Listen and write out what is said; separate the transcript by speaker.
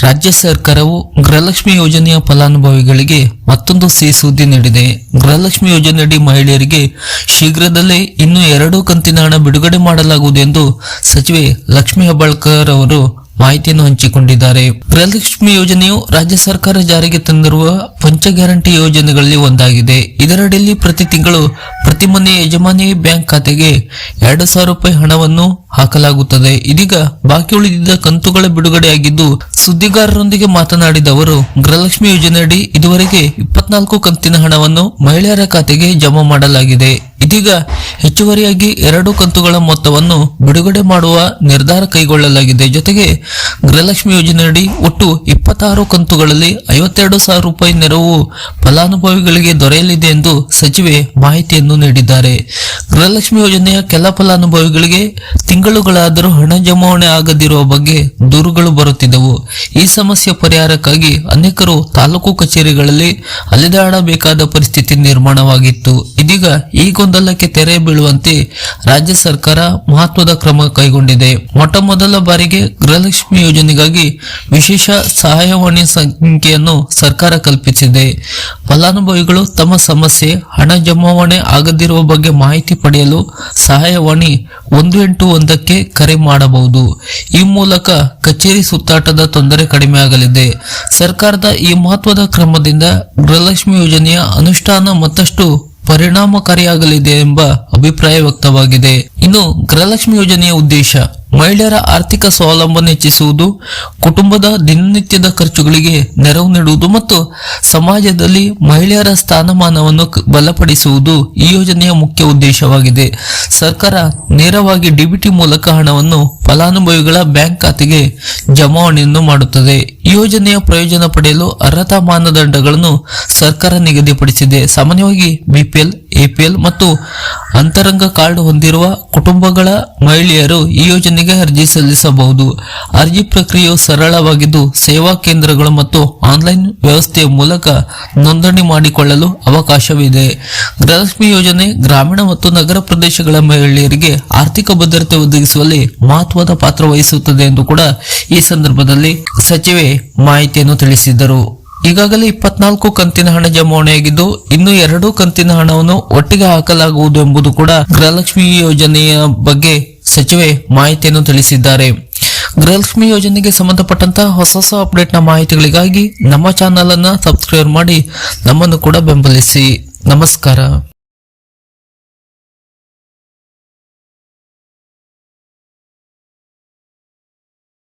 Speaker 1: ರಾಜ್ಯ ಸರ್ಕಾರವು ಗೃಹಲಕ್ಷ್ಮಿ ಯೋಜನೆಯ ಫಲಾನುಭವಿಗಳಿಗೆ ಮತ್ತೊಂದು ಸಿಹಿ ಸುದ್ದಿ ನೀಡಿದೆ. ಗೃಹಲಕ್ಷ್ಮಿ ಯೋಜನೆಯಡಿ ಮಹಿಳೆಯರಿಗೆ ಶೀಘ್ರದಲ್ಲೇ ಇನ್ನು 2 ಕಂತಿನ ಹಣ ಬಿಡುಗಡೆ ಮಾಡಲಾಗುವುದು ಎಂದು ಸಚಿವೆ ಲಕ್ಷ್ಮಿ ಹೆಬ್ಬಾಳ್ಕರ್ ಅವರು ಮಾಹಿತಿಯನ್ನು ಹಂಚಿಕೊಂಡಿದ್ದಾರೆ. ಗೃಹಲಕ್ಷ್ಮಿ ಯೋಜನೆಯು ರಾಜ್ಯ ಸರ್ಕಾರ ಜಾರಿಗೆ ತಂದಿರುವ ಪಂಚ ಗ್ಯಾರಂಟಿ ಯೋಜನೆಗಳಲ್ಲಿ ಒಂದಾಗಿದೆ. ಇದರಡಿಯಲ್ಲಿ ಪ್ರತಿ ತಿಂಗಳು ಪ್ರತಿ ಮನೆಯ ಯಜಮಾನಿ ಬ್ಯಾಂಕ್ ಖಾತೆಗೆ 2,000 ರೂಪಾಯಿ ಹಣವನ್ನು ಹಾಕಲಾಗುತ್ತದೆ. ಇದೀಗ ಬಾಕಿ ಉಳಿದಿದ್ದ ಕಂತುಗಳ ಬಿಡುಗಡೆಯಾಗಿದ್ದು, ಸುದ್ದಿಗಾರರೊಂದಿಗೆ ಮಾತನಾಡಿದ ಅವರು, ಗೃಹಲಕ್ಷ್ಮಿ ಯೋಜನೆಯಡಿ ಇದುವರೆಗೆ 24 ಕಂತಿನ ಹಣವನ್ನು ಮಹಿಳೆಯರ ಖಾತೆಗೆ ಜಮಾ ಮಾಡಲಾಗಿದೆ. ಇದೀಗ ಹೆಚ್ಚುವರಿಯಾಗಿ 2 ಕಂತುಗಳ ಮೊತ್ತವನ್ನು ಬಿಡುಗಡೆ ಮಾಡುವ ನಿರ್ಧಾರ ಕೈಗೊಳ್ಳಲಾಗಿದೆ. ಜೊತೆಗೆ ಗೃಹಲಕ್ಷ್ಮಿ ಯೋಜನೆಯಡಿ ಒಟ್ಟು 26 ಕಂತುಗಳಲ್ಲಿ 52,000 ರೂಪಾಯಿ ನೆರವು ಫಲಾನುಭವಿಗಳಿಗೆ ದೊರೆಯಲಿದೆ ಎಂದು ಸಚಿವೆ ಮಾಹಿತಿಯನ್ನು ನೀಡಿದ್ದಾರೆ. ಗೃಹಲಕ್ಷ್ಮಿ ಯೋಜನೆಯ ಕೆಲ ಫಲಾನುಭವಿಗಳಿಗೆ ತಿಂಗಳುಗಳಾದರೂ ಹಣ ಜಮಾವಣೆ ಆಗದಿರುವ ಬಗ್ಗೆ ದೂರುಗಳು ಬರುತ್ತಿದ್ದವು. ಈ ಸಮಸ್ಯೆ ಪರಿಹಾರಕ್ಕಾಗಿ ಅನೇಕರು ತಾಲೂಕು ಕಚೇರಿಗಳಲ್ಲಿ ಅಲೆದಾಡಬೇಕಾದ ಪರಿಸ್ಥಿತಿ ನಿರ್ಮಾಣವಾಗಿತ್ತು. ಇದೀಗ ಈ ಗೊಂದಲಕ್ಕೆ ತೆರೆ ಬೀಳುವಂತೆ ರಾಜ್ಯ ಸರ್ಕಾರ ಮಹತ್ವದ ಕ್ರಮ ಕೈಗೊಂಡಿದೆ. ಮೊಟ್ಟ ಮೊದಲ ಬಾರಿಗೆ ಗೃಹಲಕ್ಷ್ಮಿ ಯೋಜನೆಗಾಗಿ ವಿಶೇಷ ಸಹಾಯವಾಣಿ ಸಂಖ್ಯೆಯನ್ನು ಸರ್ಕಾರ ಕಲ್ಪಿಸಿದೆ. ಫಲಾನುಭವಿಗಳು ತಮ್ಮ ಸಮಸ್ಯೆ, ಹಣ ಜಮಾವಣೆ ಆಗದಿರುವ ಬಗ್ಗೆ ಮಾಹಿತಿ ಪಡೆಯಲು ಸಹಾಯವಾಣಿ 181ಕ್ಕೆ ಕರೆ ಮಾಡಬಹುದು. ಈ ಮೂಲಕ ಕಚೇರಿ ಸುತ್ತಾಟದ ತೊಂದರೆ ಕಡಿಮೆ ಆಗಲಿದೆ. ಸರ್ಕಾರದ ಈ ಮಹತ್ವದ ಕ್ರಮದಿಂದ ಗೃಹಲಕ್ಷ್ಮಿ ಯೋಜನೆಯ ಅನುಷ್ಠಾನ ಮತ್ತಷ್ಟು ಪರಿಣಾಮಕಾರಿಯಾಗಲಿದೆ ಎಂಬ ಅಭಿಪ್ರಾಯ ವ್ಯಕ್ತವಾಗಿದೆ. ಇನ್ನು ಗೃಹಲಕ್ಷ್ಮಿ ಯೋಜನೆಯ ಉದ್ದೇಶ ಮಹಿಳೆಯರ ಆರ್ಥಿಕ ಸ್ವಾವಲಂಬನೆ ಹೆಚ್ಚಿಸುವುದು, ಕುಟುಂಬದ ದಿನನಿತ್ಯದ ಖರ್ಚುಗಳಿಗೆ ನೆರವು ನೀಡುವುದು ಮತ್ತು ಸಮಾಜದಲ್ಲಿ ಮಹಿಳೆಯರ ಸ್ಥಾನಮಾನವನ್ನು ಬಲಪಡಿಸುವುದು ಈ ಯೋಜನೆಯ ಮುಖ್ಯ ಉದ್ದೇಶವಾಗಿದೆ. ಸರ್ಕಾರ ನೇರವಾಗಿ ಡಿಬಿಟಿ ಮೂಲಕ ಹಣವನ್ನು ಫಲಾನುಭವಿಗಳ ಬ್ಯಾಂಕ್ ಖಾತೆಗೆ ಜಮಾವಣೆಯನ್ನು ಮಾಡುತ್ತದೆ. ಈ ಯೋಜನೆಯ ಪ್ರಯೋಜನ ಪಡೆಯಲು ಅರ್ಹತಾ ಮಾನದಂಡಗಳನ್ನು ಸರ್ಕಾರ ನಿಗದಿಪಡಿಸಿದೆ. ಸಾಮಾನ್ಯವಾಗಿ ಬಿಪಿಎಲ್, ಎಪಿಎಲ್ ಮತ್ತು ಅಂತರಂಗ ಕಾರ್ಡ್ ಹೊಂದಿರುವ ಕುಟುಂಬಗಳ ಮಹಿಳೆಯರು ಈ ಯೋಜನೆಗೆ ಅರ್ಜಿ ಸಲ್ಲಿಸಬಹುದು. ಅರ್ಜಿ ಪ್ರಕ್ರಿಯೆಯು ಸರಳವಾಗಿದ್ದು, ಸೇವಾ ಕೇಂದ್ರಗಳು ಮತ್ತು ಆನ್ಲೈನ್ ವ್ಯವಸ್ಥೆಯ ಮೂಲಕ ನೋಂದಣಿ ಮಾಡಿಕೊಳ್ಳಲು ಅವಕಾಶವಿದೆ. ಗೃಹಲಕ್ಷ್ಮಿ ಯೋಜನೆ ಗ್ರಾಮೀಣ ಮತ್ತು ನಗರ ಪ್ರದೇಶಗಳ ಮಹಿಳೆಯರಿಗೆ ಆರ್ಥಿಕ ಭದ್ರತೆ ಒದಗಿಸುವಲ್ಲಿ ಮಹತ್ವದ ಪಾತ್ರ ವಹಿಸುತ್ತದೆ ಎಂದು ಕೂಡ ಈ ಸಂದರ್ಭದಲ್ಲಿ ಸಚಿವೆ ಮಾಹಿತಿಯನ್ನು ತಿಳಿಸಿದರು. ಈಗಾಗಲೇ 24 ಕಂತಿನ ಹಣ ಜಮಾವಣೆಯಾಗಿದ್ದು, ಇನ್ನು 2 ಕಂತಿನ ಹಣವನ್ನು ಒಟ್ಟಿಗೆ ಹಾಕಲಾಗುವುದು ಎಂಬುದು ಕೂಡ ಗೃಹಲಕ್ಷ್ಮಿ ಯೋಜನೆಯ ಬಗ್ಗೆ ಸಚಿವೆ ಮಾಹಿತಿಯನ್ನು ತಿಳಿಸಿದ್ದಾರೆ. ಗೃಹಲಕ್ಷ್ಮಿ ಯೋಜನೆಗೆ ಸಂಬಂಧಪಟ್ಟಂತಹ ಹೊಸ ಅಪ್ಡೇಟ್ನ ಮಾಹಿತಿಗಳಿಗಾಗಿ ನಮ್ಮ ಚಾನೆಲ್ ಅನ್ನು ಸಬ್ಸ್ಕ್ರೈಬ್ ಮಾಡಿ ನಮ್ಮನ್ನು ಕೂಡ ಬೆಂಬಲಿಸಿ. ನಮಸ್ಕಾರ.